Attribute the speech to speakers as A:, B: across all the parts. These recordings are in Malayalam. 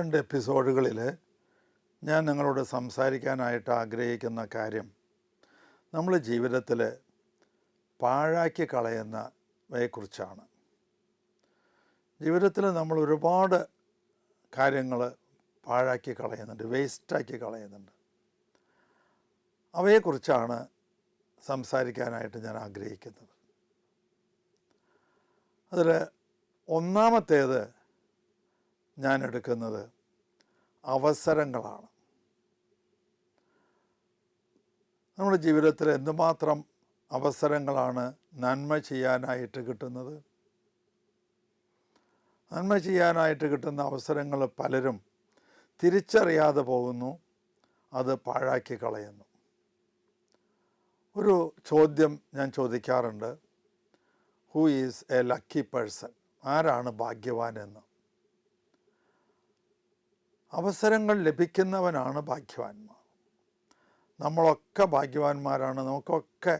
A: 2 എപ്പിസോഡുകളിൽ ഞാൻ നിങ്ങളോട് സംസാരിക്കാനായിട്ട് ആഗ്രഹിക്കുന്ന കാര്യം നമ്മൾ ജീവിതത്തിൽ പാഴാക്കി കളയുന്നവയെക്കുറിച്ചാണ്. ജീവിതത്തിൽ നമ്മൾ ഒരുപാട് കാര്യങ്ങൾ പാഴാക്കി കളയുന്നുണ്ട്, വേസ്റ്റാക്കി കളയുന്നുണ്ട്. അവയെക്കുറിച്ചാണ് സംസാരിക്കാനായിട്ട് ഞാൻ ആഗ്രഹിക്കുന്നത്. അതിൽ ഒന്നാമത്തേത് ഞാൻ എടുക്കുന്നത് അവസരങ്ങളാണ്. നമ്മുടെ ജീവിതത്തിൽ എന്തുമാത്രം അവസരങ്ങളാണ് നന്മ ചെയ്യാനായിട്ട് കിട്ടുന്നത്. നന്മ ചെയ്യാനായിട്ട് കിട്ടുന്ന അവസരങ്ങൾ പലരും തിരിച്ചറിയാതെ പോകുന്നു, അത് പാഴാക്കി കളയുന്നു. ഒരു ചോദ്യം ഞാൻ ചോദിക്കാറുണ്ട്, who is A lucky person? ആരാണ് ഭാഗ്യവാൻ എന്ന്. അവസരങ്ങൾ ലഭിക്കുന്നവനാണ് ഭാഗ്യവാന്മാർ. നമ്മളൊക്കെ ഭാഗ്യവാന്മാരാണ്. നമുക്കൊക്കെ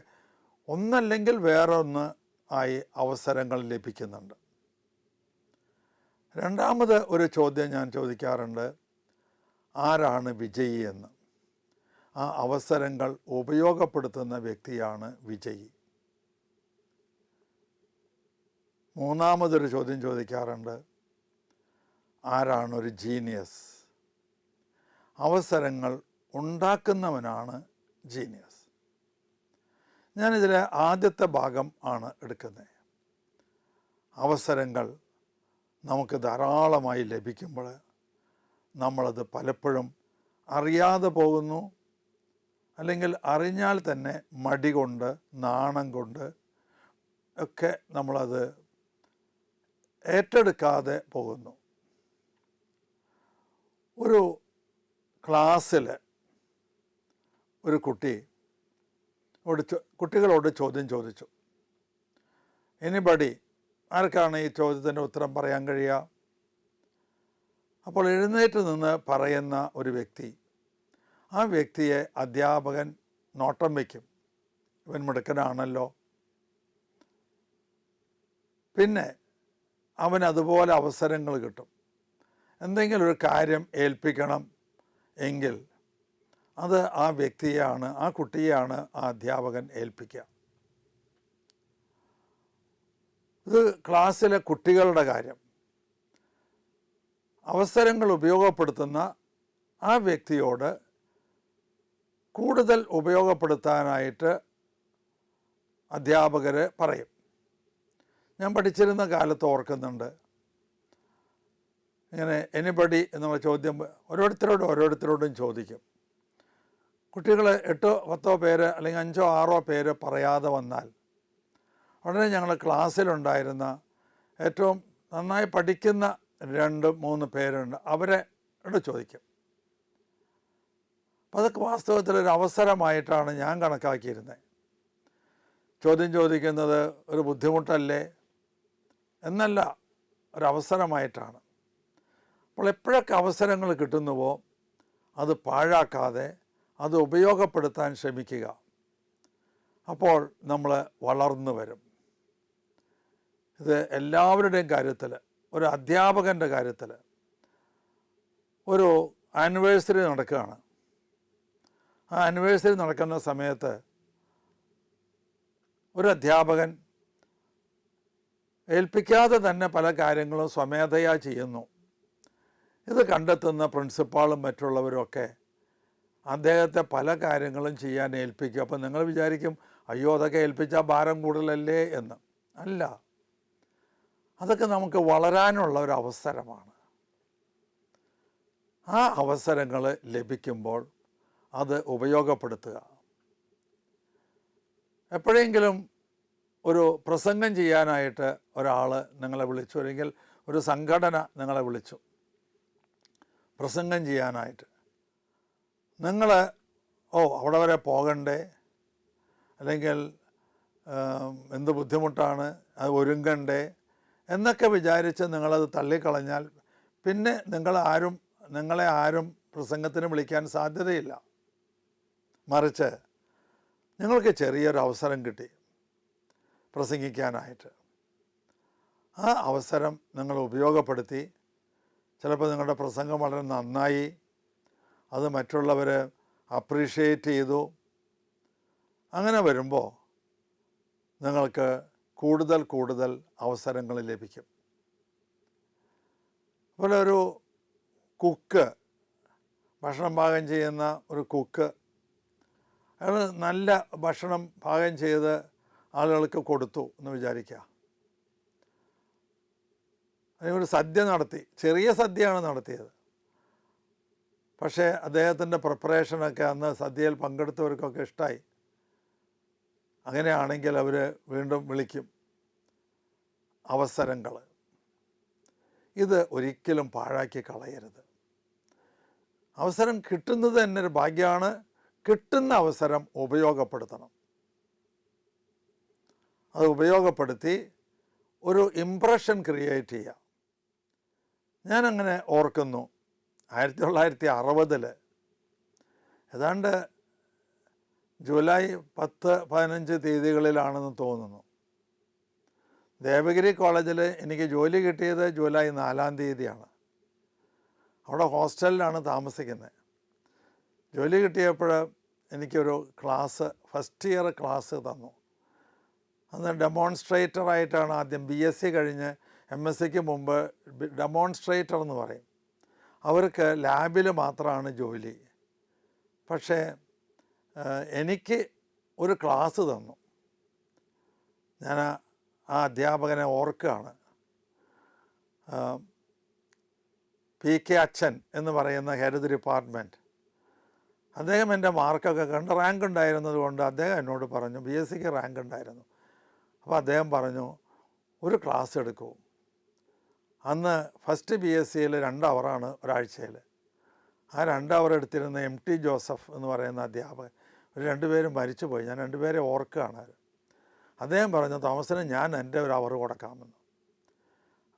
A: ഒന്നല്ലെങ്കിൽ വേറൊന്ന് ആയി അവസരങ്ങൾ ലഭിക്കുന്നുണ്ട്. രണ്ടാമത് ഒരു ചോദ്യം ഞാൻ ചോദിക്കാറുണ്ട്, ആരാണ് വിജയി എന്ന്. ആ അവസരങ്ങൾ ഉപയോഗപ്പെടുത്തുന്ന വ്യക്തിയാണ് വിജയി. മൂന്നാമതൊരു ചോദ്യം ചോദിക്കാറുണ്ട്, ആരാണ് ഒരു ജീനിയസ്? അവസരങ്ങൾ ഉണ്ടാക്കുന്നവനാണ് ജീനിയസ്. ഞാനിതിലെ ആദ്യത്തെ ഭാഗം ആണ് എടുക്കുന്നത്. അവസരങ്ങൾ നമുക്ക് ധാരാളമായി ലഭിക്കുമ്പോൾ നമ്മളത് പലപ്പോഴും അറിയാതെ പോകുന്നു, അല്ലെങ്കിൽ അറിഞ്ഞാൽ തന്നെ മടി കൊണ്ട്, നാണം കൊണ്ട് ഒക്കെ നമ്മളത് ഏറ്റെടുക്കാതെ പോകുന്നു. ഒരു ക്ലാസ്സിൽ ഒരു കുട്ടികളോട് ചോദ്യം ചോദിച്ചു. എനിബഡി, ആർക്കാണ് ഈ ചോദ്യത്തിൻ്റെ ഉത്തരം പറയാൻ കഴിയുക? അപ്പോൾ എഴുന്നേറ്റ് നിന്ന് പറയുന്ന ഒരു വ്യക്തി, ആ വ്യക്തിയെ അധ്യാപകൻ നോട്ടം വയ്ക്കും, ഇവൻ മിടുക്കനാണല്ലോ. പിന്നെ അവൻ അതുപോലെ അവസരങ്ങൾ കിട്ടും. എന്തെങ്കിലും ഒരു കാര്യം ഏൽപ്പിക്കണം എങ്കിൽ അത് ആ വ്യക്തിയെയാണ്, ആ കുട്ടിയെയാണ് ആ അധ്യാപകൻ ഏൽപ്പിക്കുക. ഇത് ക്ലാസ്സിലെ കുട്ടികളുടെ കാര്യം. അവസരങ്ങൾ ഉപയോഗപ്പെടുത്തുന്ന ആ വ്യക്തിയോട് കൂടുതൽ ഉപയോഗപ്പെടുത്താനായിട്ട് അധ്യാപകർ പറയും. ഞാൻ പഠിച്ചിരുന്ന കാലത്ത് ഓർക്കുന്നുണ്ട്, ഇങ്ങനെ എനിബഡി എന്നുള്ള ചോദ്യം ഓരോരുത്തരോടും ചോദിക്കും. കുട്ടികൾ 8-10 പേര് അല്ലെങ്കിൽ 5-6 പേര് പറയാതെ വന്നാൽ ഉടനെ ഞങ്ങൾ ക്ലാസ്സിലുണ്ടായിരുന്ന ഏറ്റവും നന്നായി പഠിക്കുന്ന 2-3 പേരുണ്ട്, അവരോട് ചോദിക്കും. അപ്പോൾ അതൊക്കെ വാസ്തവത്തിലൊരു അവസരമായിട്ടാണ് ഞാൻ കണക്കാക്കിയിരുന്നത്. ചോദ്യം ചോദിക്കുന്നത് ഒരു ബുദ്ധിമുട്ടല്ലേ എന്നല്ല, ഒരവസരമായിട്ടാണ്. അപ്പോൾ എപ്പോഴൊക്കെ അവസരങ്ങൾ കിട്ടുന്നുവോ അത് പാഴാക്കാതെ അത് ഉപയോഗപ്പെടുത്താൻ ശ്രമിക്കുക. അപ്പോൾ നമ്മൾ വളർന്നു വരും. ഇത് എല്ലാവരുടെയും കാര്യത്തിൽ, ഒരു അധ്യാപകൻ്റെ കാര്യത്തിൽ ഒരു ആനിവേഴ്സറി നടക്കുകയാണ്. ആ ആനിവേഴ്സറി നടക്കുന്ന സമയത്ത് ഒരു അധ്യാപകൻ ഏൽപ്പിക്കാതെ തന്നെ പല കാര്യങ്ങളും സ്വമേധയാ ചെയ്യുന്നു. ഇത് കണ്ടെത്തുന്ന പ്രിൻസിപ്പാളും മറ്റുള്ളവരൊക്കെ അദ്ദേഹത്തെ പല കാര്യങ്ങളും ചെയ്യാൻ ഏൽപ്പിക്കും. അപ്പം നിങ്ങൾ വിചാരിക്കും, അയ്യോ അതൊക്കെ ഏൽപ്പിച്ചാൽ ഭാരം കൂടുതലല്ലേ എന്ന്. അല്ല, അതൊക്കെ നമുക്ക് വളരാനുള്ള ഒരു അവസരമാണ്. ആ അവസരങ്ങൾ ലഭിക്കുമ്പോൾ അത് ഉപയോഗപ്പെടുത്തുക. എപ്പോഴെങ്കിലും ഒരു പ്രസംഗം ചെയ്യാനായിട്ട് ഒരാൾ നിങ്ങളെ വിളിച്ചു, അല്ലെങ്കിൽ ഒരു സംഘടന നിങ്ങളെ വിളിച്ചു പ്രസംഗം ചെയ്യാനായിട്ട്. നിങ്ങൾ അവിടെ വരെ പോകണ്ടേ, അല്ലെങ്കിൽ എന്ത് ബുദ്ധിമുട്ടാണ്, അത് ഒരുങ്ങണ്ടേ എന്നൊക്കെ വിചാരിച്ച് നിങ്ങളത് തള്ളിക്കളഞ്ഞാൽ പിന്നെ നിങ്ങളെ ആരും പ്രസംഗത്തിന് വിളിക്കാൻ സാധ്യതയില്ല. മറിച്ച് നിങ്ങൾക്ക് ചെറിയൊരു അവസരം കിട്ടി പ്രസംഗിക്കാനായിട്ട്. ആ അവസരം നിങ്ങൾ ഉപയോഗപ്പെടുത്തി ചിലപ്പോൾ നിങ്ങളുടെ പ്രസംഗം വളരെ നന്നായി, അത് മറ്റുള്ളവർ അപ്രീഷിയേറ്റ് ചെയ്തു. അങ്ങനെ വരുമ്പോൾ നിങ്ങൾക്ക് കൂടുതൽ കൂടുതൽ അവസരങ്ങൾ ലഭിക്കും. അതുപോലെ ഒരു കുക്ക്, ഭക്ഷണം പാകം ചെയ്യുന്ന ഒരു കുക്ക്, അയാൾ നല്ല ഭക്ഷണം പാകം ചെയ്ത് ആളുകൾക്ക് കൊടുത്തു എന്ന് വിചാരിക്കുക. അതിനൊരു സദ്യ നടത്തി, ചെറിയ സദ്യയാണ് നടത്തിയത്. പക്ഷേ അദ്ദേഹത്തിൻ്റെ പ്രിപ്പറേഷനൊക്കെ അന്ന് സദ്യയിൽ പങ്കെടുത്തവർക്കൊക്കെ ഇഷ്ടമായി. അങ്ങനെയാണെങ്കിൽ അവർ വീണ്ടും വിളിക്കും. അവസരങ്ങൾ ഇത് ഒരിക്കലും പാഴാക്കി കളയരുത്. അവസരം കിട്ടുന്നത് തന്നെ ഒരു ഭാഗ്യമാണ്. കിട്ടുന്ന അവസരം ഉപയോഗപ്പെടുത്തണം. അത് ഉപയോഗപ്പെടുത്തി ഒരു ഇംപ്രഷൻ ക്രിയേറ്റ് ചെയ്യുക. ഞാനങ്ങനെ ഓർക്കുന്നു, 1960 ഏതാണ്ട് ജൂലൈ 10-15 തീയതികളിലാണെന്ന് തോന്നുന്നു, ദേവഗിരി കോളേജിൽ എനിക്ക് ജോലി കിട്ടിയത് ജൂലൈ 4 തീയതിയാണ്. അവിടെ ഹോസ്റ്റലിലാണ് താമസിക്കുന്നത്. ജോലി കിട്ടിയപ്പോൾ എനിക്കൊരു ക്ലാസ്, ഫസ്റ്റ് ഇയർ ക്ലാസ് തന്നു. അന്ന് ഡെമോൺസ്ട്രേറ്ററായിട്ടാണ് ആദ്യം, BSc കഴിഞ്ഞ് MScക്ക് മുമ്പ് ഡെമോൺസ്ട്രേറ്റർ എന്ന് പറയും. അവർക്ക് ലാബിൽ മാത്രമാണ് ജോലി. പക്ഷേ എനിക്ക് ഒരു ക്ലാസ് തന്നു. ഞാൻ ആ അധ്യാപകനെ ഓർക്കുകയാണ്. PK അച്ഛൻ എന്ന് പറയുന്ന ഹെൽത്ത് ഡിപ്പാർട്ട്മെൻറ്റ്. അദ്ദേഹം എൻ്റെ മാർക്കൊക്കെ കണ്ട് റാങ്ക് ഉണ്ടായിരുന്നത് കൊണ്ട് അദ്ദേഹം എന്നോട് പറഞ്ഞു, BScക്ക് റാങ്ക് ഉണ്ടായിരുന്നു. അപ്പോൾ അദ്ദേഹം പറഞ്ഞു, ഒരു ക്ലാസ് എടുക്കൂ. അന്ന് ഫസ്റ്റ് BScയിൽ 2 അവറാണ് ഒരാഴ്ചയിൽ. ആ 2 അവർ എടുത്തിരുന്ന MT ജോസഫ് എന്ന് പറയുന്ന അധ്യാപകൻ, ഒരു 2 പേരും മരിച്ചുപോയി. ഞാൻ 2 പേരെ ഓർക്കുകയാണ്. അദ്ദേഹം പറഞ്ഞു, തോമസിന് ഞാൻ എൻ്റെ ഒരു അവർ കൊടുക്കാമെന്ന്.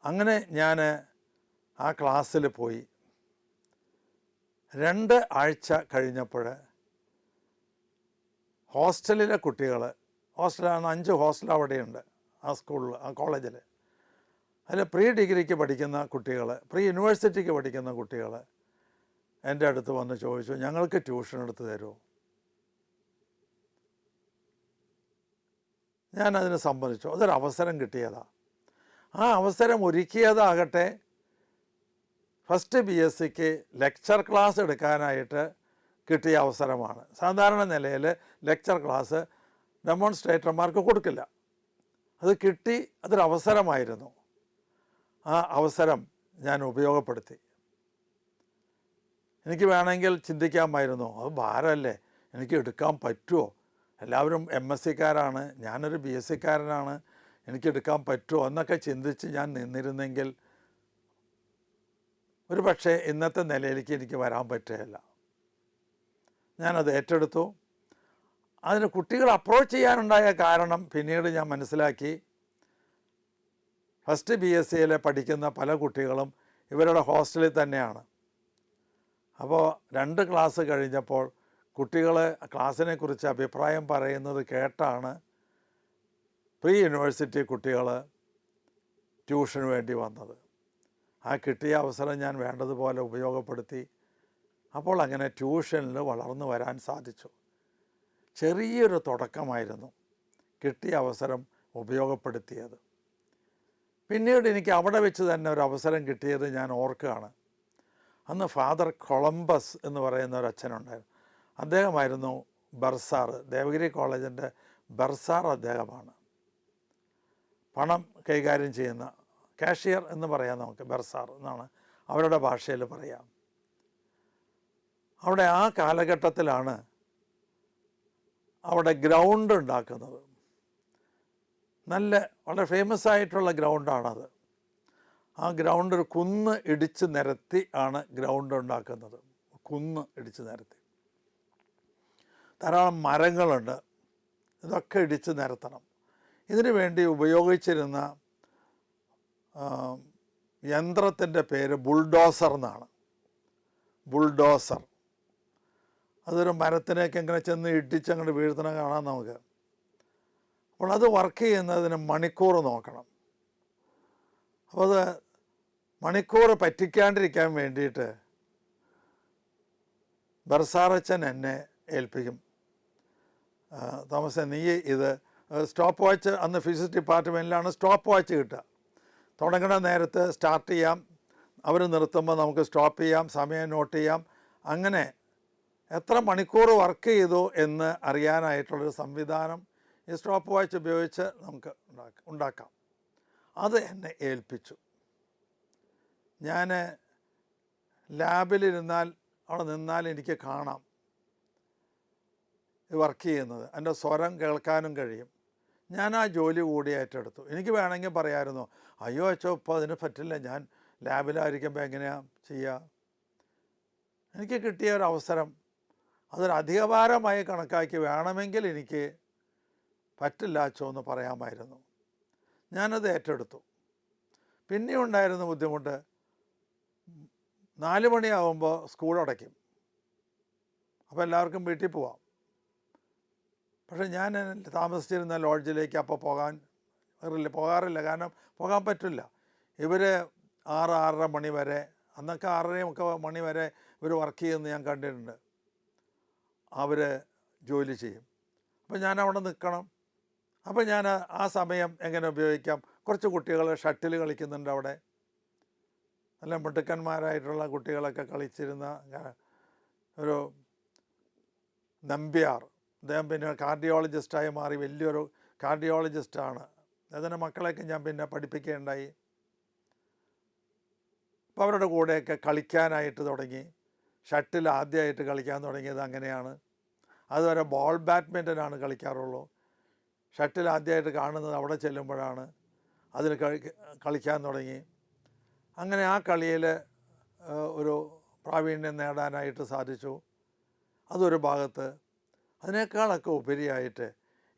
A: അങ്ങനെ ഞാൻ ആ ക്ലാസ്സിൽ പോയി. 2 ആഴ്ച കഴിഞ്ഞപ്പോൾ ഹോസ്റ്റലിലെ കുട്ടികൾ, ഹോസ്റ്റലാണ് 5 ഹോസ്റ്റൽ അവിടെയുണ്ട് ആ സ്കൂളിൽ, ആ കോളേജിൽ. അതിൽ പ്രീ ഡിഗ്രിക്ക് പഠിക്കുന്ന കുട്ടികൾ, പ്രീ യൂണിവേഴ്സിറ്റിക്ക് പഠിക്കുന്ന കുട്ടികൾ എൻ്റെ അടുത്ത് വന്ന് ചോദിച്ചു, ഞങ്ങൾക്ക് ട്യൂഷൻ എടുത്ത് തരുമോ? ഞാനതിന് സമ്മതിച്ചു. അതൊരവസരം കിട്ടിയതാണ്. ആ അവസരം ഒരുക്കിയതാകട്ടെ ഫസ്റ്റ് BScക്ക് ലെക്ചർ ക്ലാസ് എടുക്കാനായിട്ട് കിട്ടിയ അവസരമാണ്. സാധാരണ നിലയിൽ ലെക്ചർ ക്ലാസ് ഡെമോൺസ്ട്രേറ്റർമാർക്ക് കൊടുക്കില്ല. അത് കിട്ടി, അതൊരവസരമായിരുന്നു. ആ അവസരം ഞാൻ ഉപയോഗപ്പെടുത്തി. എനിക്ക് വേണമെങ്കിൽ ചിന്തിക്കാമായിരുന്നു, അത് ഭാരമല്ലേ, എനിക്ക് എടുക്കാൻ പറ്റുമോ, എല്ലാവരും MScക്കാരാണ്, ഞാനൊരു BScക്കാരനാണ്, എനിക്കെടുക്കാൻ പറ്റുമോ എന്നൊക്കെ ചിന്തിച്ച് ഞാൻ നിന്നിരുന്നെങ്കിൽ ഒരു പക്ഷേ ഇന്നത്തെ നിലയിലേക്ക് എനിക്ക് വരാൻ പറ്റുകയില്ല. ഞാനത് ഏറ്റെടുത്തു. അതിന് കുട്ടികൾ അപ്രോച്ച് ചെയ്യാനുണ്ടായ കാരണം പിന്നീട് ഞാൻ മനസ്സിലാക്കി. ഫസ്റ്റ് BScയിൽ പഠിക്കുന്ന പല കുട്ടികളും ഇവരുടെ ഹോസ്റ്റലിൽ തന്നെയാണ്. അപ്പോൾ 2 ക്ലാസ് കഴിഞ്ഞപ്പോൾ കുട്ടികൾ ക്ലാസ്സിനെ കുറിച്ച് അഭിപ്രായം പറയുന്നത് കേട്ടാണ് പ്രീ യൂണിവേഴ്സിറ്റി കുട്ടികൾ ട്യൂഷന് വേണ്ടി വന്നത്. ആ കിട്ടിയ അവസരം ഞാൻ വേണ്ടതുപോലെ ഉപയോഗപ്പെടുത്തി. അപ്പോൾ അങ്ങനെ ട്യൂഷനിൽ വളർന്നു വരാൻ സാധിച്ചു. ചെറിയൊരു തുടക്കമായിരുന്നു കിട്ടിയ അവസരം ഉപയോഗപ്പെടുത്തിയത്. പിന്നീട് എനിക്ക് അവിടെ വെച്ച് തന്നെ ഒരു അവസരം കിട്ടിയത് ഞാൻ ഓർക്കുകയാണ്. അന്ന് ഫാദർ കൊളംബസ് എന്ന് പറയുന്ന ഒരു അച്ഛനുണ്ടായിരുന്നു. അദ്ദേഹമായിരുന്നു ബർസാർ, ദേവഗിരി കോളേജിൻ്റെ ബർസാർ അദ്ദേഹമാണ്. പണം കൈകാര്യം ചെയ്യുന്ന കാഷ്യർ എന്ന് പറയാം നമുക്ക്, ബർസാർ എന്നാണ് അവരുടെ ഭാഷയിൽ പറയാം. അവിടെ ആ കാലഘട്ടത്തിലാണ് അവിടെ ഗ്രൗണ്ട് ഉണ്ടാക്കുന്നത്. വളരെ ഫേമസ് ആയിട്ടുള്ള ഗ്രൗണ്ടാണത്. ആ ഗ്രൗണ്ട് ഒരു കുന്ന് ഇടിച്ച് നിരത്തി ആണ് ഗ്രൗണ്ട് ഉണ്ടാക്കുന്നത്. കുന്ന് ഇടിച്ച് നിരത്തി, ധാരാളം മരങ്ങളുണ്ട്, ഇതൊക്കെ ഇടിച്ച് നിരത്തണം. ഇതിനു വേണ്ടി ഉപയോഗിച്ചിരുന്ന യന്ത്രത്തിൻ്റെ പേര് ബുൾഡോസർ എന്നാണ്. ബുൾഡോസർ അതൊരു മരത്തിനേക്ക് ഇങ്ങനെ ചെന്ന് ഇടിച്ചങ്ങോട്ട് വീഴ്ത്തണം കാണാം നമുക്ക്. അപ്പോൾ അത് വർക്ക് ചെയ്യുന്നതിന് മണിക്കൂർ നോക്കണം. അപ്പോൾ അത് മണിക്കൂർ പറ്റിക്കാണ്ടിരിക്കാൻ വേണ്ടിയിട്ട് ബർസാറച്ചൻ എന്നെ ഏൽപ്പിക്കും. തോമസ് നീ ഇത് സ്റ്റോപ്പ് വാച്ച്, അന്ന് ഫിസിക്സ് ഡിപ്പാർട്ട്മെൻറ്റിലാണ് സ്റ്റോപ്പ് വാച്ച് കിട്ടുക. തുടങ്ങുന്ന നേരത്ത് സ്റ്റാർട്ട് ചെയ്യാം, അവർ നിർത്തുമ്പോൾ നമുക്ക് സ്റ്റോപ്പ് ചെയ്യാം, സമയം നോട്ട് ചെയ്യാം. അങ്ങനെ എത്ര മണിക്കൂർ വർക്ക് ചെയ്തു എന്ന് അറിയാനായിട്ടുള്ളൊരു സംവിധാനം ഈ സ്റ്റോപ്പ് വാച്ച് ഉപയോഗിച്ച് നമുക്ക് ഉണ്ടാക്കാം. അത് എന്നെ ഏൽപ്പിച്ചു. ഞാൻ ലാബിലിരുന്നാൽ അവിടെ നിന്നാൽ എനിക്ക് കാണാം ഇത് വർക്ക് ചെയ്യുന്നത്, എൻ്റെ സ്വരം കേൾക്കാനും കഴിയും. ഞാൻ ആ ജോലി കൂടി ഏറ്റെടുത്തു. എനിക്ക് വേണമെങ്കിൽ പറയാമായിരുന്നു, അയ്യോ അച്ഛോ ഇപ്പോൾ അതിന് പറ്റില്ല, ഞാൻ ലാബിലായിരിക്കുമ്പോൾ എങ്ങനെയാണ് ചെയ്യുക. എനിക്ക് കിട്ടിയ ഒരു അവസരം അതൊരു അധികഭാരമായി കണക്കാക്കി വേണമെങ്കിൽ എനിക്ക് പറ്റില്ല അച്ഛോ എന്ന് പറയാമായിരുന്നു. ഞാനത് ഏറ്റെടുത്തു. പിന്നെ ഉണ്ടായിരുന്ന ബുദ്ധിമുട്ട്, 4 മണിയാകുമ്പോൾ സ്കൂൾ അടയ്ക്കും, അപ്പോൾ എല്ലാവർക്കും വീട്ടിൽ പോവാം. പക്ഷേ ഞാൻ താമസിച്ചിരുന്ന ലോഡ്ജിലേക്ക് അപ്പോൾ പോകാറില്ല, കാരണം പോകാൻ പറ്റില്ല. ഇവർ 6-6:30 മണി വരെ, അന്നൊക്കെ 6:30 മണി വരെ ഇവർ വർക്ക് ചെയ്യുന്നത് ഞാൻ കണ്ടിട്ടുണ്ട്. അവർ ജോലി ചെയ്യും, അപ്പോൾ ഞാൻ അവിടെ നിൽക്കണം. അപ്പോൾ ഞാൻ ആ സമയം എങ്ങനെ ഉപയോഗിക്കാം? കുറച്ച് കുട്ടികൾ ഷട്ടിൽ കളിക്കുന്നുണ്ട് അവിടെ, നല്ല മിടുക്കന്മാരായിട്ടുള്ള കുട്ടികളൊക്കെ കളിച്ചിരുന്ന ഒരു നമ്പ്യാർ, അദ്ദേഹം പിന്നെ കാർഡിയോളജിസ്റ്റായി മാറി, വലിയൊരു കാർഡിയോളജിസ്റ്റാണ്. അതിൻ്റെ മക്കളെയൊക്കെ ഞാൻ പിന്നെ പഠിപ്പിക്കുകയുണ്ടായി. അപ്പോൾ അവരുടെ കൂടെയൊക്കെ കളിക്കാനായിട്ട് തുടങ്ങി. ഷട്ടിൽ ആദ്യമായിട്ട് കളിക്കാൻ തുടങ്ങിയത് അങ്ങനെയാണ്. അതുവരെ ബോൾ ബാഡ്മിൻ്റനാണ് കളിക്കാറുള്ളൂ. ഷട്ടിൽ ആദ്യമായിട്ട് കാണുന്നത് അവിടെ ചെല്ലുമ്പോഴാണ്. അതിന് കളിക്കാൻ തുടങ്ങി. അങ്ങനെ ആ കളിയിൽ ഒരു പ്രാവീണ്യം നേടാനായിട്ട് സാധിച്ചു. അതൊരു ഭാഗത്ത്. അതിനേക്കാളൊക്കെ ഉപരിയായിട്ട്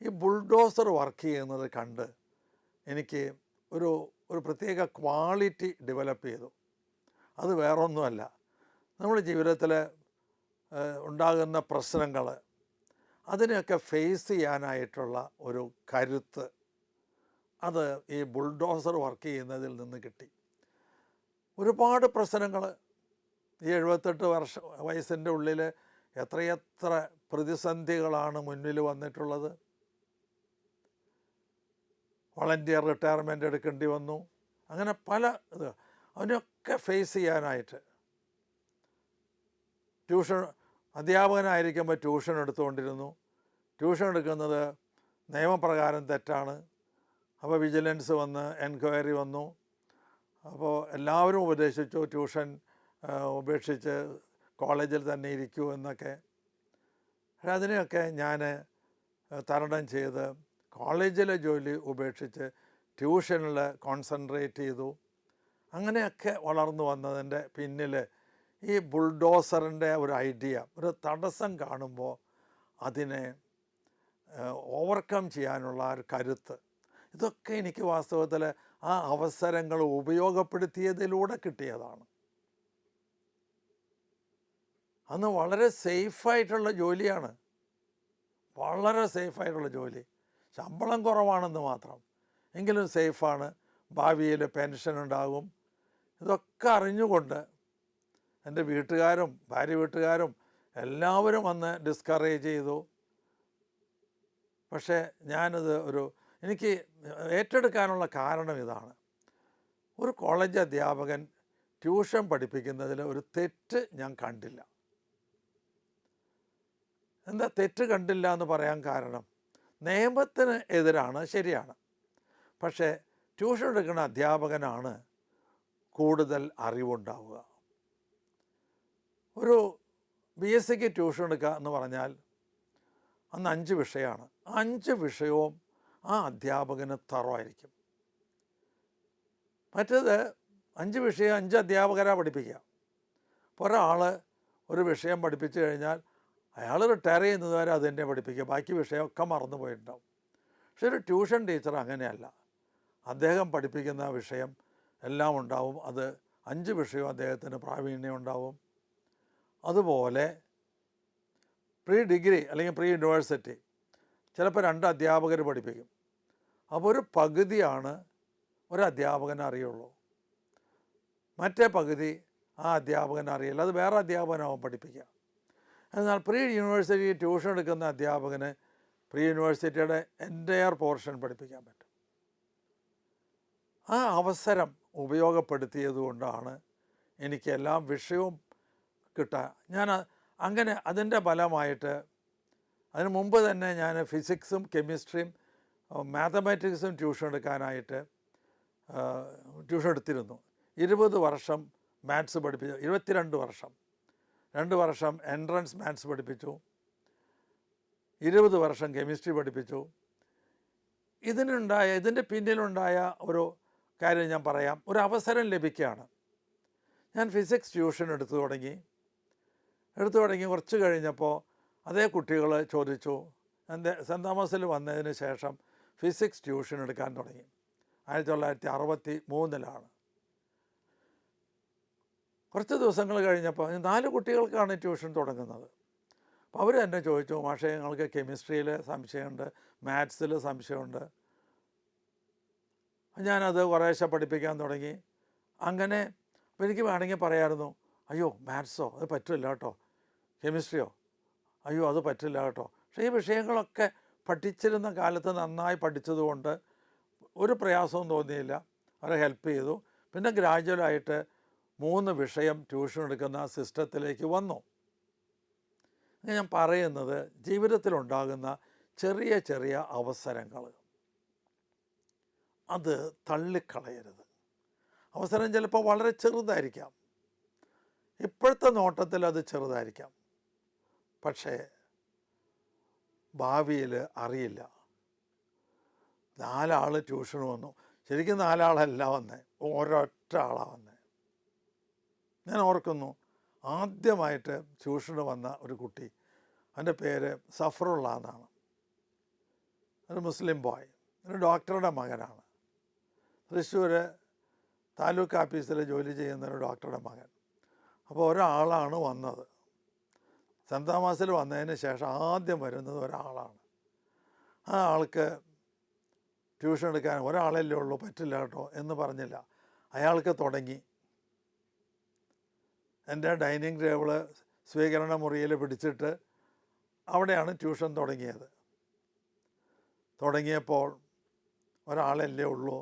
A: ഈ ബുൾഡോസർ വർക്ക് ചെയ്യുന്നത് കണ്ട് എനിക്ക് ഒരു പ്രത്യേക ക്വാളിറ്റി ഡെവലപ്പ് ചെയ്തു. അത് വേറൊന്നുമല്ല, നമ്മുടെ ജീവിതത്തിൽ ഉണ്ടാകുന്ന പ്രശ്നങ്ങൾ അതിനെയൊക്കെ ഫേസ് ചെയ്യാനായിട്ടുള്ള ഒരു കരുത്ത്, അത് ഈ ബുൾഡോസർ വർക്ക് ചെയ്യുന്നതിൽ നിന്ന് കിട്ടി. ഒരുപാട് പ്രശ്നങ്ങൾ ഈ 78 വയസ്സിൻ്റെ ഉള്ളിൽ എത്രയെത്ര പ്രതിസന്ധികളാണ് മുന്നിൽ വന്നിട്ടുള്ളത്. വളണ്ടിയർ റിട്ടയർമെൻ്റ് എടുക്കേണ്ടി വന്നു. അങ്ങനെ പല അതിനൊക്കെ ഫേസ് ചെയ്യാനായിട്ട് അധ്യാപകനായിരിക്കുമ്പോൾ ട്യൂഷൻ എടുത്തുകൊണ്ടിരുന്നു. ട്യൂഷൻ എടുക്കുന്നത് നിയമപ്രകാരം തെറ്റാണ്. അപ്പോൾ വിജിലൻസ് വന്ന് എൻക്വയറി വന്നു. അപ്പോൾ എല്ലാവരും ഉപദേശിച്ചു ട്യൂഷൻ ഉപേക്ഷിച്ച് കോളേജിൽ തന്നെ ഇരിക്കൂ എന്നൊക്കെ. പക്ഷേ അതിനെയൊക്കെ ഞാൻ തരണം ചെയ്ത് കോളേജിലെ ജോലി ഉപേക്ഷിച്ച് ട്യൂഷനിൽ കോൺസെൻട്രേറ്റ് ചെയ്തു. അങ്ങനെയൊക്കെ വളർന്നു വന്നതിൻ്റെ പിന്നിൽ ഈ ബുൾഡോസറിൻ്റെ ഒരു ഐഡിയ, ഒരു തടസ്സം കാണുമ്പോൾ അതിനെ ഓവർകം ചെയ്യാനുള്ള ഒരു കരുത്ത്, ഇതൊക്കെ എനിക്ക് വാസ്തവത്തിൽ ആ അവസരങ്ങൾ ഉപയോഗപ്പെടുത്തിയതിലൂടെ കിട്ടിയതാണ്. അന്ന് വളരെ സേഫായിട്ടുള്ള ജോലിയാണ്, വളരെ സേഫായിട്ടുള്ള ജോലി. ശമ്പളം കുറവാണെന്ന് മാത്രം, എങ്കിലും സേഫാണ്. ഭാവിയിൽ പെൻഷൻ ഉണ്ടാകും. ഇതൊക്കെ അറിഞ്ഞുകൊണ്ട് എൻ്റെ വീട്ടുകാരും ഭാര്യ വീട്ടുകാരും എല്ലാവരും വന്ന് ഡിസ്കറേജ് ചെയ്തു. പക്ഷേ ഞാനത് എനിക്ക് ഏറ്റെടുക്കാനുള്ള കാരണം ഇതാണ്. ഒരു കോളേജ് അധ്യാപകൻ ട്യൂഷൻ പഠിപ്പിക്കുന്നതിൽ ഒരു തെറ്റ് ഞാൻ കണ്ടില്ല. എന്താ തെറ്റ് കണ്ടില്ല എന്ന് പറയാൻ കാരണം, നിയമത്തിന് എതിരാണ്, ശരിയാണ്. പക്ഷേ ട്യൂഷൻ എടുക്കുന്ന അധ്യാപകനാണ് കൂടുതൽ അറിവുണ്ടാവുക. ഒരു BSc ട്യൂഷൻ എടുക്കുക എന്ന് പറഞ്ഞാൽ അന്ന് 5 വിഷയമാണ്. 5 വിഷയവും ആ അധ്യാപകന് തറവായിരിക്കും. മറ്റേത് 5 വിഷയം 5 അധ്യാപകരാണ് പഠിപ്പിക്കുക. അപ്പോൾ ഒരാൾ ഒരു വിഷയം പഠിപ്പിച്ചു കഴിഞ്ഞാൽ അയാൾ റിട്ടയർ ചെയ്യുന്നത് വരെ അത് തന്നെ പഠിപ്പിക്കുക, ബാക്കി വിഷയമൊക്കെ മറന്നു പോയിട്ടുണ്ടാവും. പക്ഷെ ഒരു ട്യൂഷൻ ടീച്ചർ അങ്ങനെയല്ല. അദ്ദേഹം പഠിപ്പിക്കുന്ന വിഷയം എല്ലാം ഉണ്ടാവും. അത് 5 വിഷയവും അദ്ദേഹത്തിന് പ്രാവീണ്യം ഉണ്ടാവും. അതുപോലെ പ്രീ ഡിഗ്രി അല്ലെങ്കിൽ പ്രീ യൂണിവേഴ്സിറ്റി ചിലപ്പോൾ 2 അധ്യാപകർ പഠിപ്പിക്കും. അപ്പോൾ ഒരു പകുതിയാണ് ഒരു അധ്യാപകന് അറിയുള്ളൂ. മറ്റേ പകുതി ആ അധ്യാപകന് അറിയില്ല, അത് വേറെ അധ്യാപകനാവും പഠിപ്പിക്കുക. എന്നാൽ പ്രീ യൂണിവേഴ്സിറ്റി ട്യൂഷൻ എടുക്കുന്ന അധ്യാപകന് പ്രീ യൂണിവേഴ്സിറ്റിയുടെ എൻ്റയർ പോർഷൻ പഠിപ്പിക്കാൻ പറ്റും. ആ അവസരം ഉപയോഗപ്പെടുത്തിയതുകൊണ്ടാണ് എനിക്ക് എല്ലാ വിഷയവും കിട്ടുക. ഞാൻ അങ്ങനെ അതിൻ്റെ ഫലമായിട്ട് അതിന് മുമ്പ് തന്നെ ഞാൻ ഫിസിക്സും കെമിസ്ട്രിയും മാത്തമാറ്റിക്സും ട്യൂഷൻ എടുക്കാനായിട്ട് ട്യൂഷൻ എടുത്തിരുന്നു. 20 വർഷം മാത്സ് പഠിപ്പിച്ചു, 22 വർഷം. 2 വർഷം എൻട്രൻസ് മാത്സ് പഠിപ്പിച്ചു, 20 വർഷം കെമിസ്ട്രി പഠിപ്പിച്ചു. ഇതിൻ്റെ പിന്നിലുണ്ടായ ഒരു കാര്യം ഞാൻ പറയാം. ഒരു അവസരം ലഭിക്കുകയാണ്. ഞാൻ ഫിസിക്സ് ട്യൂഷൻ എടുത്തു തുടങ്ങി കുറച്ച് കഴിഞ്ഞപ്പോൾ അതേ കുട്ടികൾ ചോദിച്ചു. എൻ്റെ സെൻറ്റ് തോമസിൽ വന്നതിന് ശേഷം ഫിസിക്സ് ട്യൂഷൻ എടുക്കാൻ തുടങ്ങി. 1963 കുറച്ച് ദിവസങ്ങൾ കഴിഞ്ഞപ്പോൾ 4 കുട്ടികൾക്കാണ് ട്യൂഷൻ തുടങ്ങുന്നത്. അപ്പോൾ അവർ എന്നെ ചോദിച്ചു, മാഷേ ഞങ്ങൾക്ക് കെമിസ്ട്രിയിൽ സംശയമുണ്ട്, മാത്സിൽ സംശയമുണ്ട്. ഞാനത് കുറേശ്ശെ പഠിപ്പിക്കാൻ തുടങ്ങി. അങ്ങനെ അപ്പോൾ എനിക്ക് വേണമെങ്കിൽ പറയാമായിരുന്നു, അയ്യോ മാത്സോ അത് പറ്റില്ല കേട്ടോ, കെമിസ്ട്രിയോ അയ്യോ അത് പറ്റില്ല കേട്ടോ. പക്ഷേ ഈ വിഷയങ്ങളൊക്കെ പഠിച്ചിരുന്ന കാലത്ത് നന്നായി പഠിച്ചതുകൊണ്ട് ഒരു പ്രയാസവും തോന്നിയില്ല. അവരെ ഹെൽപ്പ് ചെയ്തു. പിന്നെ ഗ്രാജുവലായിട്ട് 3 വിഷയം ട്യൂഷൻ എടുക്കുന്ന സിസ്റ്റത്തിലേക്ക് വന്നു. ഞാൻ പറയുന്നത് ജീവിതത്തിലുണ്ടാകുന്ന ചെറിയ ചെറിയ അവസരങ്ങൾ അത് തള്ളിക്കളയരുത്. അവസരം ചിലപ്പോൾ വളരെ ചെറുതായിരിക്കാം, ഇപ്പോഴത്തെ നോട്ടത്തിൽ അത് ചെറുതായിരിക്കാം, പക്ഷേ ഭാവിയിൽ അറിയില്ല. 4 ആൾ ട്യൂഷന് വന്നു. ശരിക്കും 4 ആളല്ല വന്നേ, ഒരൊറ്റ ആളാണ് വന്നേ. ഞാൻ ഓർക്കുന്നു, ആദ്യമായിട്ട് ട്യൂഷന് വന്ന ഒരു കുട്ടി, അവൻ്റെ പേര് സഫറുള്ള എന്നാണ്. ഒരു മുസ്ലിം ബോയ്, ഒരു ഡോക്ടറുടെ മകനാണ്. തൃശ്ശൂർ താലൂക്ക് ഓഫീസിൽ ജോലി ചെയ്യുന്ന ഒരു ഡോക്ടറുടെ മകൻ. അപ്പോൾ ഒരാളാണ് വന്നത്. സെൻറ്റ് തോമസിൽ വന്നതിന് ശേഷം ആദ്യം വരുന്നത് ഒരാളാണ്. ആ ആൾക്ക് ട്യൂഷൻ എടുക്കാൻ ഒരാളല്ലേ ഉള്ളൂ, പറ്റില്ല കേട്ടോ എന്ന് പറഞ്ഞില്ല. അയാൾക്ക് തുടങ്ങി. എൻ്റെ ഡൈനിങ് ടേബിള് സ്വീകരണ മുറിയിൽ പിടിച്ചിട്ട് അവിടെയാണ് ട്യൂഷൻ തുടങ്ങിയത്. തുടങ്ങിയപ്പോൾ ഒരാളല്ലേ ഉള്ളൂ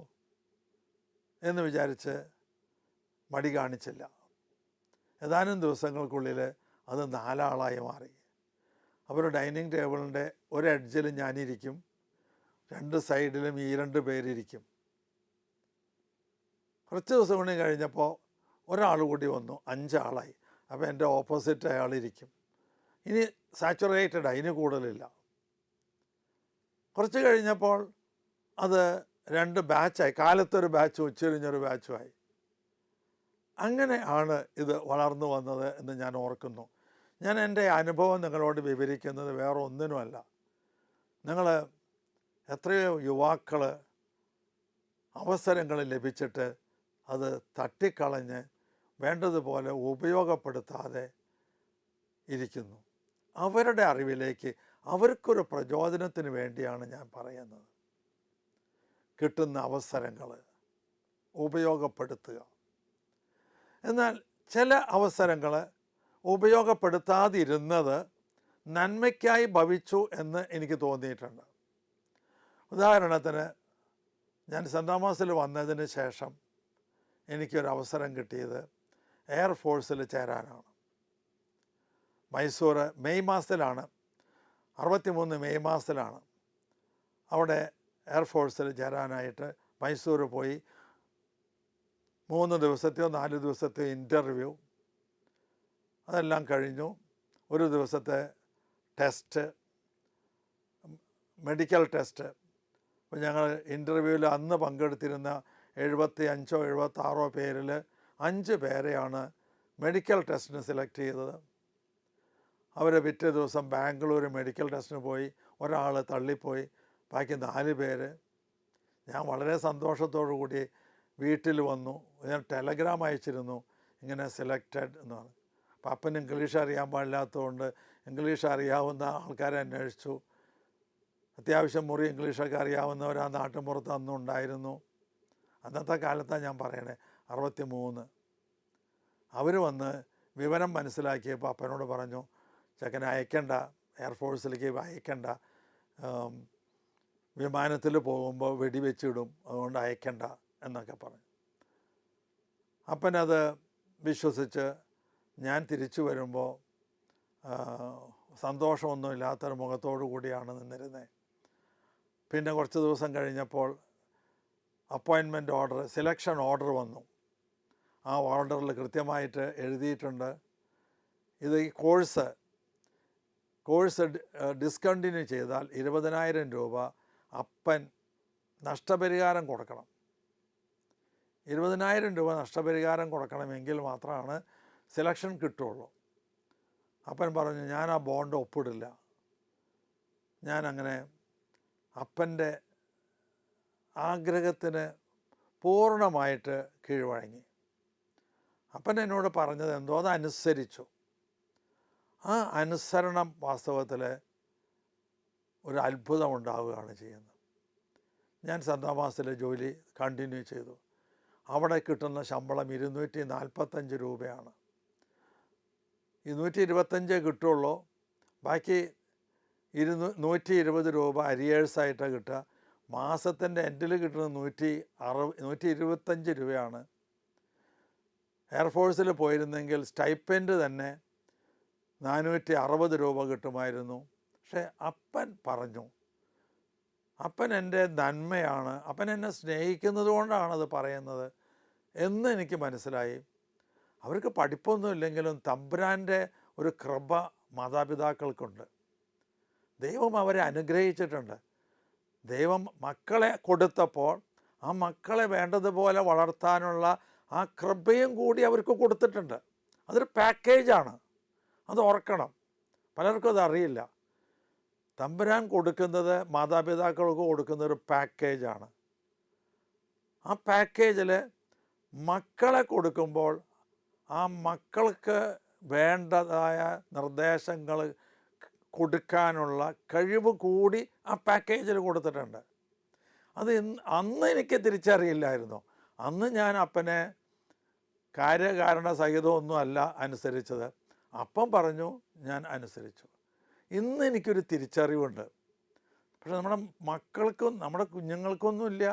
A: എന്ന് വിചാരിച്ച് മടി കാണിച്ചില്ല. ഏതാനും ദിവസങ്ങൾക്കുള്ളിൽ അത് 4 ആളായി മാറി. അപ്പോൾ ഡൈനിങ് ടേബിളിൻ്റെ ഒരു എഡ്ജിൽ ഞാനിരിക്കും, 2 സൈഡിലും ഈ 2 പേരിരിക്കും. കുറച്ച് ദിവസം കൂടി കഴിഞ്ഞപ്പോൾ ഒരാൾ കൂടി വന്നു, 5 ആളായി. അപ്പോൾ എൻ്റെ ഓപ്പോസിറ്റ് അയാളിരിക്കും. ഇനി സാച്ചുറേറ്റഡാണ്, ഇനി കൂടുതലില്ല. കുറച്ച് കഴിഞ്ഞപ്പോൾ അത് 2 ബാച്ചായി. കാലത്തൊരു ബാച്ചും ഉച്ചരിഞ്ഞൊരു ബാച്ചുമായി. അങ്ങനെ ആണ് ഇത് വളർന്നു വന്നത് എന്ന് ഞാൻ ഓർക്കുന്നു. ഞാൻ എൻ്റെ അനുഭവം നിങ്ങളോട് വിവരിക്കുന്നത് വേറെ ഒന്നിനുമല്ല. നിങ്ങൾ എത്രയോ യുവാക്കൾ അവസരങ്ങൾ ലഭിച്ചിട്ട് അത് തട്ടിക്കളഞ്ഞ് വേണ്ടതുപോലെ ഉപയോഗപ്പെടുത്താതെ ഇരിക്കുന്നു. അവരുടെ അറിവിലേക്ക്, അവർക്കൊരു പ്രചോദനത്തിന് വേണ്ടിയാണ് ഞാൻ പറയുന്നത്. കിട്ടുന്ന അവസരങ്ങൾ ഉപയോഗപ്പെടുത്തുക. എന്നാൽ ചില അവസരങ്ങൾ ഉപയോഗപ്പെടുത്താതിരുന്നത് നന്മയ്ക്കായി ഭവിച്ചു എന്ന് എനിക്ക് തോന്നിയിട്ടുണ്ട്. ഉദാഹരണത്തിന്, ഞാൻ സെൻറ്റ് തോമസിൽ വന്നതിന് ശേഷം എനിക്കൊരവസരം കിട്ടിയത് എയർഫോഴ്സിൽ ചേരാനാണ്. മൈസൂർ മെയ് മാസത്തിലാണ്, 63 മെയ് മാസത്തിലാണ് അവിടെ എയർഫോഴ്സിൽ ചേരാനായിട്ട് മൈസൂർ പോയി. 3 ദിവസത്തെയോ 4 ദിവസത്തെയോ ഇൻ്റർവ്യൂ, അതെല്ലാം കഴിഞ്ഞു. ഒരു ദിവസത്തെ ടെസ്റ്റ്, മെഡിക്കൽ ടെസ്റ്റ്. അപ്പോൾ ഞങ്ങൾ ഇൻ്റർവ്യൂവിൽ അന്ന് പങ്കെടുത്തിരുന്ന 75 or 76 പേരിൽ 5 പേരെയാണ് മെഡിക്കൽ ടെസ്റ്റിന് സെലക്ട് ചെയ്തത്. അവർ പിറ്റേ ദിവസം ബാംഗ്ലൂർ മെഡിക്കൽ ടെസ്റ്റിന് പോയി. ഒരാൾ തള്ളിപ്പോയി, ബാക്കി 4 പേര്. ഞാൻ വളരെ സന്തോഷത്തോടു കൂടി വീട്ടിൽ വന്നു. ഞാൻ ടെലഗ്രാം അയച്ചിരുന്നു, ഇങ്ങനെ സെലക്റ്റഡ് എന്ന് പറഞ്ഞു. അപ്പം അപ്പൻ ഇംഗ്ലീഷ് അറിയാൻ പാടില്ലാത്തതുകൊണ്ട് ഇംഗ്ലീഷ് അറിയാവുന്ന ആൾക്കാരെ അന്വേഷിച്ചു. അത്യാവശ്യം മുറി ഇംഗ്ലീഷൊക്കെ അറിയാവുന്നവർ ആ നാട്ടിൻപുറത്ത് അന്നും ഉണ്ടായിരുന്നു. അന്നത്തെ കാലത്താണ് ഞാൻ പറയണേ, 63. അവർ വന്ന് വിവരം മനസ്സിലാക്കിയപ്പോൾ അപ്പനോട് പറഞ്ഞു, ചെക്കനെ അയക്കണ്ട, എയർഫോഴ്സിലേക്ക് അയക്കണ്ട, വിമാനത്തിൽ പോകുമ്പോൾ വെടിവെച്ചിടും, അതുകൊണ്ട് അയക്കണ്ട എന്നൊക്കെ പറഞ്ഞു. അപ്പനത് വിശ്വസിച്ച് ഞാൻ തിരിച്ചു വരുമ്പോൾ സന്തോഷമൊന്നുമില്ലാത്തൊരു മുഖത്തോടു കൂടിയാണ് നിന്നിരുന്നത്. പിന്നെ കുറച്ച് ദിവസം കഴിഞ്ഞപ്പോൾ അപ്പോയിൻമെൻറ്റ് ഓർഡർ, സെലക്ഷൻ ഓർഡർ വന്നു. ആ ഓർഡറിൽ കൃത്യമായിട്ട് എഴുതിയിട്ടുണ്ട്, ഇത് ഈ കോഴ്സ് ഡിസ്കണ്ടിന്യൂ ചെയ്താൽ 20,000 രൂപ അപ്പൻ നഷ്ടപരിഹാരം കൊടുക്കണം. 20,000 രൂപ നഷ്ടപരിഹാരം കൊടുക്കണമെങ്കിൽ മാത്രമാണ് സെലക്ഷൻ കിട്ടുള്ളൂ. അപ്പൻ പറഞ്ഞു, ഞാൻ ആ ബോണ്ട് ഒപ്പിടില്ല. ഞാനങ്ങനെ അപ്പൻ്റെ ആഗ്രഹത്തിന് പൂർണ്ണമായിട്ട് കീഴ്വഴങ്ങി. അപ്പൻ എന്നോട് പറഞ്ഞത് എന്തോ അതനുസരിച്ചു. ആ അനുസരണം വാസ്തവത്തിൽ ഒരു അത്ഭുതം ഉണ്ടാവുകയാണ് ചെയ്യുന്നത്. ഞാൻ സെൻറ് തോമസിലെ ജോലി കണ്ടിന്യൂ ചെയ്തു. അവിടെ കിട്ടുന്ന ശമ്പളം 245 രൂപയാണ്. 225 കിട്ടുള്ളൂ, ബാക്കി 120 രൂപ അരിയേഴ്സായിട്ടാണ് കിട്ടുക. മാസത്തിൻ്റെ എൻഡിൽ കിട്ടുന്നത് 125 രൂപയാണ്. എയർഫോഴ്സിൽ പോയിരുന്നെങ്കിൽ സ്റ്റൈപ്പൻഡ് തന്നെ 460 രൂപ കിട്ടുമായിരുന്നു. പക്ഷേ അപ്പൻ പറഞ്ഞു, അപ്പൻ എൻ്റെ നന്മയാണ്, അപ്പൻ എന്നെ സ്നേഹിക്കുന്നത് കൊണ്ടാണത് പറയുന്നത് എന്ന് എനിക്ക് മനസ്സിലായി. അവർക്ക് പഠിപ്പൊന്നുമില്ലെങ്കിലും തമ്പുരാൻ്റെ ഒരു കൃപ മാതാപിതാക്കൾക്കുണ്ട്. ദൈവം അവരെ അനുഗ്രഹിച്ചിട്ടുണ്ട്. ദൈവം മക്കളെ കൊടുത്തപ്പോൾ ആ മക്കളെ വേണ്ടതുപോലെ വളർത്താനുള്ള ആ കൃപയും കൂടി അവർക്ക് കൊടുത്തിട്ടുണ്ട്. അതൊരു പാക്കേജാണ്, അത് ഓർക്കണം. പലർക്കും അത് അറിയില്ല. തമ്പുരാൻ കൊടുക്കുന്നത് മാതാപിതാക്കൾക്ക് കൊടുക്കുന്ന ഒരു പാക്കേജാണ്. ആ പാക്കേജിൽ മക്കളെ കൊടുക്കുമ്പോൾ ആ മക്കൾക്ക് വേണ്ടതായ നിർദ്ദേശങ്ങൾ കൊടുക്കാനുള്ള കഴിവ് കൂടി ആ പാക്കേജിൽ കൊടുത്തിട്ടുണ്ട്. അത് അന്ന് എനിക്ക് തിരിച്ചറിയില്ലായിരുന്നു. അന്ന് ഞാൻ അപ്പനെ കാര്യകാരണ സഹിതമൊന്നും അല്ല അനുസരിച്ചത്. അപ്പം പറഞ്ഞു, ഞാൻ അനുസരിച്ചു. ഇന്ന് എനിക്കൊരു തിരിച്ചറിവുണ്ട്. പക്ഷെ നമ്മുടെ മക്കൾക്കും നമ്മുടെ കുഞ്ഞുങ്ങൾക്കൊന്നുമില്ല.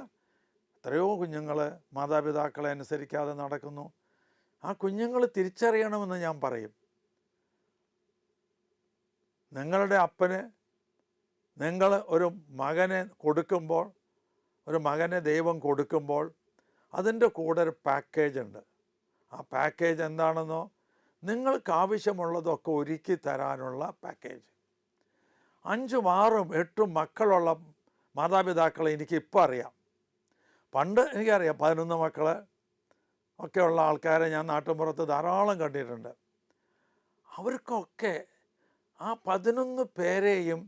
A: എത്രയോ കുഞ്ഞുങ്ങൾ മാതാപിതാക്കളെ അനുസരിക്കാതെ നടക്കുന്നു. ആ കുഞ്ഞുങ്ങൾ തിരിച്ചറിയണമെന്ന് ഞാൻ പറയും. നിങ്ങളുടെ അപ്പന് നിങ്ങൾ ഒരു മകനെ കൊടുക്കുമ്പോൾ, ഒരു മകനെ ദൈവം കൊടുക്കുമ്പോൾ അതിൻ്റെ കൂടെ ഒരു പാക്കേജ് ഉണ്ട്. ആ പാക്കേജ് എന്താണെന്നോ, നിങ്ങൾക്ക് ആവശ്യമുള്ളതൊക്കെ ഒരുക്കി തരാനുള്ള പാക്കേജ്. 5, 6, 8 മക്കളുള്ള മാതാപിതാക്കളെ എനിക്കിപ്പോൾ അറിയാം. പണ്ട് എനിക്കറിയാം 11 മക്കൾ ഒക്കെയുള്ള ആൾക്കാരെ ഞാൻ നാട്ടിൻപുറത്ത് ധാരാളം കണ്ടിട്ടുണ്ട്. അവർക്കൊക്കെ ആ 11 പേരെയും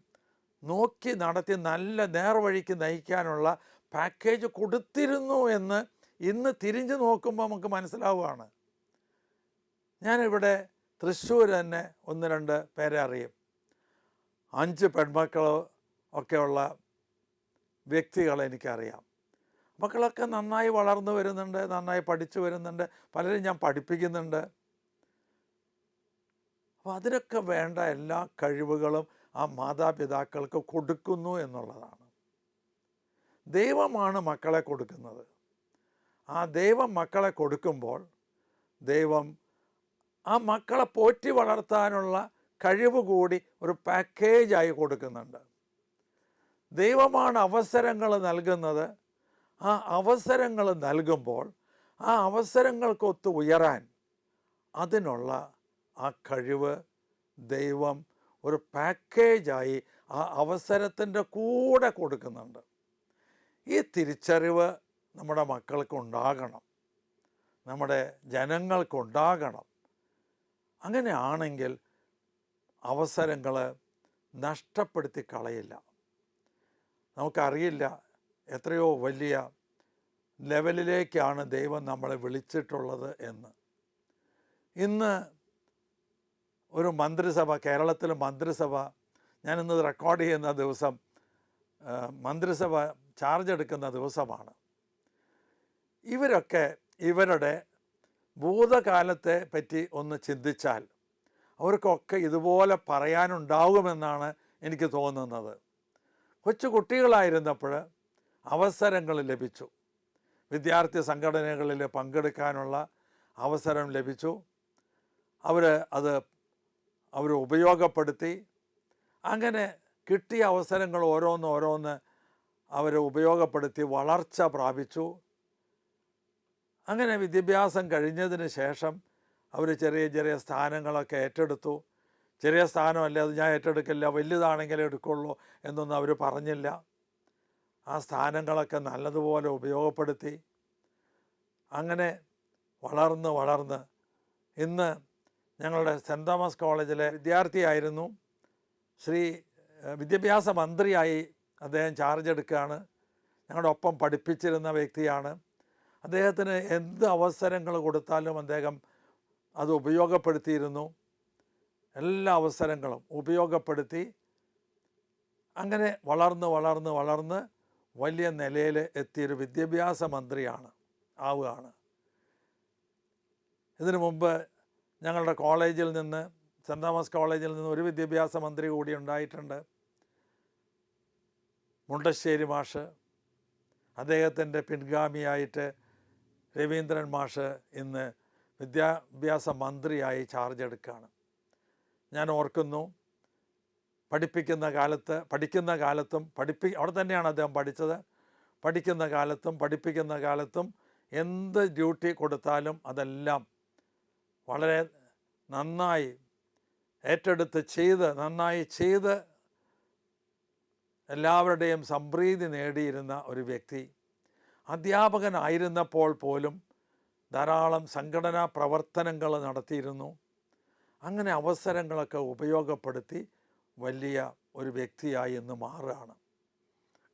A: നോക്കി നടത്തി നല്ല നേർവഴിക്ക് നയിക്കാനുള്ള പാക്കേജ് കൊടുത്തിരുന്നു എന്ന് ഇന്ന് തിരിഞ്ഞു നോക്കുമ്പോൾ നമുക്ക് മനസ്സിലാവുകയാണ്. ഞാനിവിടെ തൃശ്ശൂർ തന്നെ 1-2 പേരെ അറിയും. 5 പെൺമക്കളോ ഒക്കെയുള്ള വ്യക്തികളെ എനിക്കറിയാം. മക്കളൊക്കെ നന്നായി വളർന്നു വരുന്നുണ്ട്, നന്നായി പഠിച്ചു വരുന്നുണ്ട്, പലരും ഞാൻ പഠിപ്പിക്കുന്നുണ്ട്. അപ്പോൾ അതിനൊക്കെ വേണ്ട എല്ലാ കഴിവുകളും ആ മാതാപിതാക്കൾക്ക് കൊടുക്കുന്നു എന്നുള്ളതാണ്. ദൈവമാണ് മക്കളെ കൊടുക്കുന്നത്. ആ ദൈവം മക്കളെ കൊടുക്കുമ്പോൾ ദൈവം ആ മക്കളെ പോറ്റി വളർത്താനുള്ള കഴിവ് കൂടി ഒരു പാക്കേജായി കൊടുക്കുന്നുണ്ട്. ദൈവമാണ് അവസരങ്ങൾ നൽകുന്നത്. ആ അവസരങ്ങൾ നൽകുമ്പോൾ ആ അവസരങ്ങൾക്കൊത്ത് ഉയരാൻ അതിനുള്ള ആ കഴിവ് ദൈവം ഒരു പാക്കേജായി ആ അവസരത്തിൻ്റെ കൂടെ കൊടുക്കുന്നുണ്ട്. ഈ തിരിച്ചറിവ് നമ്മുടെ മക്കൾക്കുണ്ടാകണം, നമ്മുടെ ജനങ്ങൾക്കുണ്ടാകണം. അങ്ങനെയാണെങ്കിൽ അവസരങ്ങൾ നഷ്ടപ്പെടുത്തി കളയില്ല. നമുക്കറിയില്ല എത്രയോ വലിയ ലെവലിലേക്കാണ് ദൈവം നമ്മളെ വിളിച്ചിട്ടുള്ളത് എന്ന്. ഇന്ന് ഒരു മന്ത്രിസഭ, കേരളത്തിൽ മന്ത്രിസഭ, ഞാനിന്ന് റെക്കോർഡ് ചെയ്യുന്ന ദിവസം മന്ത്രിസഭ ചാർജ് എടുക്കുന്ന ദിവസമാണ്. ഇവരൊക്കെ ഇവരുടെ ഭൂതകാലത്തെ പറ്റി ഒന്ന് ചിന്തിച്ചാൽ അവർക്കൊക്കെ ഇതുപോലെ പറയാനുണ്ടാകുമെന്നാണ് എനിക്ക് തോന്നുന്നത്. കൊച്ചു കുട്ടികളായിരുന്നപ്പോൾ അവസരങ്ങൾ ലഭിച്ചു, വിദ്യാർത്ഥി സംഘടനകളിൽ പങ്കെടുക്കാനുള്ള അവസരം ലഭിച്ചു. അവർ ഉപയോഗപ്പെടുത്തി. അങ്ങനെ കിട്ടിയ അവസരങ്ങൾ ഓരോന്ന് അവർ ഉപയോഗപ്പെടുത്തി വളർച്ച പ്രാപിച്ചു. അങ്ങനെ വിദ്യാഭ്യാസം കഴിഞ്ഞതിന് ശേഷം അവർ ചെറിയ ചെറിയ സ്ഥാനങ്ങളൊക്കെ ഏറ്റെടുത്തു. ചെറിയ സ്ഥാനമല്ലേ, അത് ഞാൻ ഏറ്റെടുക്കില്ല, വലുതാണെങ്കിലേ എടുക്കുള്ളൂ എന്നൊന്നും അവർ പറഞ്ഞില്ല. ആ സ്ഥാനങ്ങളൊക്കെ നല്ലതുപോലെ ഉപയോഗപ്പെടുത്തി. അങ്ങനെ വളർന്ന് ഇന്ന് ഞങ്ങളുടെ സെൻറ്റ് തോമസ് കോളേജിലെ വിദ്യാർത്ഥിയായിരുന്നു. വിദ്യാഭ്യാസ മന്ത്രിയായി അദ്ദേഹം ചാർജ് എടുക്കുകയാണ്. ഞങ്ങളുടെ ഒപ്പം പഠിപ്പിച്ചിരുന്ന വ്യക്തിയാണ്. അദ്ദേഹത്തിന് എന്ത് അവസരങ്ങൾ കൊടുത്താലും അദ്ദേഹം അത് ഉപയോഗപ്പെടുത്തിയിരുന്നു. എല്ലാ അവസരങ്ങളും ഉപയോഗപ്പെടുത്തി. അങ്ങനെ വളർന്ന് വലിയ നിലയിൽ എത്തിയൊരു വിദ്യാഭ്യാസ മന്ത്രിയാണ് ആവുകയാണ്. ഇതിനു മുമ്പ് ഞങ്ങളുടെ കോളേജിൽ നിന്ന്, സെൻറ്റ് തോമസ് കോളേജിൽ നിന്ന് ഒരു വിദ്യാഭ്യാസ മന്ത്രി കൂടി ഉണ്ടായിട്ടുണ്ട്, മുണ്ടശ്ശേരി മാഷ്. അദ്ദേഹത്തിൻ്റെ പിൻഗാമിയായിട്ട് രവീന്ദ്രൻ മാഷ് ഇന്ന് വിദ്യാഭ്യാസ മന്ത്രിയായി ചാർജ് എടുക്കുകയാണ്. ഞാൻ ഓർക്കുന്നു, പഠിക്കുന്ന കാലത്തും അവിടെ തന്നെയാണ് അദ്ദേഹം പഠിച്ചത്. പഠിപ്പിക്കുന്ന കാലത്തും എന്ത് ഡ്യൂട്ടി കൊടുത്താലും അതെല്ലാം വളരെ നന്നായി ഏറ്റെടുത്ത് നന്നായി ചെയ്ത് എല്ലാവരുടെയും സംപ്രീതി നേടിയിരുന്ന ഒരു വ്യക്തി. അധ്യാപകനായിരുന്നപ്പോൾ പോലും ധാരാളം സംഘടനാ പ്രവർത്തനങ്ങൾ നടത്തിയിരുന്നു. അങ്ങനെ അവസരങ്ങളൊക്കെ ഉപയോഗപ്പെടുത്തി വലിയ ഒരു വ്യക്തിയായി ഇന്ന് മാറുകയാണ്.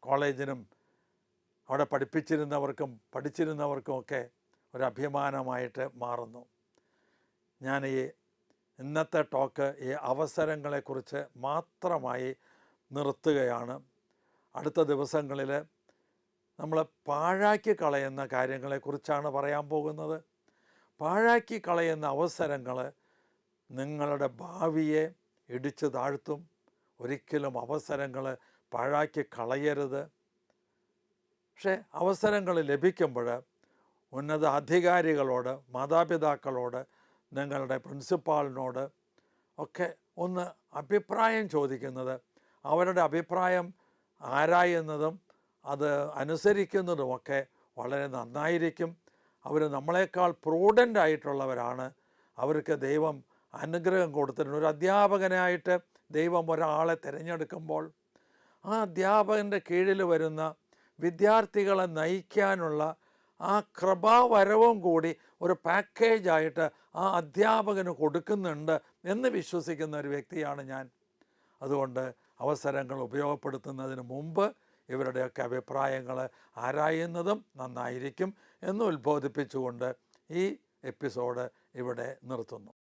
A: കോളേജിനും അവിടെ പഠിച്ചിരുന്നവർക്കുമൊക്കെ ഒരു അഭിമാനമായിട്ട് മാറുന്നു. ഞാൻ ഇന്നത്തെ ടോക്ക് ഈ അവസരങ്ങളെക്കുറിച്ച് മാത്രമായി നിർത്തുകയാണ്. അടുത്ത ദിവസങ്ങളിൽ നമ്മൾ പാഴാക്കി കളയുന്ന കാര്യങ്ങളെക്കുറിച്ചാണ് പറയാൻ പോകുന്നത്. പാഴാക്കി കളയുന്ന അവസരങ്ങൾ നിങ്ങളുടെ ഭാവിയെ ഇടിച്ചു താഴ്ത്തും. ഒരിക്കലും അവസരങ്ങൾ പാഴാക്കി കളയരുത്. പക്ഷേ അവസരങ്ങൾ ലഭിക്കുമ്പോൾ ഉന്നത അധികാരികളോട്, മാതാപിതാക്കളോട്, നിങ്ങളുടെ പ്രിൻസിപ്പാളിനോട് ഒക്കെ ഒന്ന് അഭിപ്രായം ചോദിക്കുന്നത്, അവരുടെ അഭിപ്രായം ആരായുന്നതും അത് അനുസരിക്കുന്നതുമൊക്കെ വളരെ നന്നായിരിക്കും. അവർ നമ്മളെക്കാൾ പ്രൂഡൻ്റ് ആയിട്ടുള്ളവരാണ്. അവർക്ക് ദൈവം അനുഗ്രഹം കൊടുത്തിട്ടുണ്ട്. ഒരു അധ്യാപകനായിട്ട് ദൈവം ഒരാളെ തിരഞ്ഞെടുക്കുമ്പോൾ ആ അധ്യാപകൻ്റെ കീഴിൽ വരുന്ന വിദ്യാർത്ഥികളെ നയിക്കാനുള്ള ആ കൃപാവരവും കൂടി ഒരു പാക്കേജായിട്ട് ആ അധ്യാപകന് കൊടുക്കുന്നുണ്ട് എന്ന് വിശ്വസിക്കുന്ന ഒരു വ്യക്തിയാണ് ഞാൻ. അതുകൊണ്ട് അവസരങ്ങൾ ഉപയോഗപ്പെടുത്തുന്നതിന് മുമ്പ് ഇവരുടെയൊക്കെ അഭിപ്രായങ്ങൾ ആരായുന്നതും നന്നായിരിക്കും എന്ന് ഉത്ബോധിപ്പിച്ചുകൊണ്ട് ഈ എപ്പിസോഡ് ഇവിടെ നിർത്തുന്നു.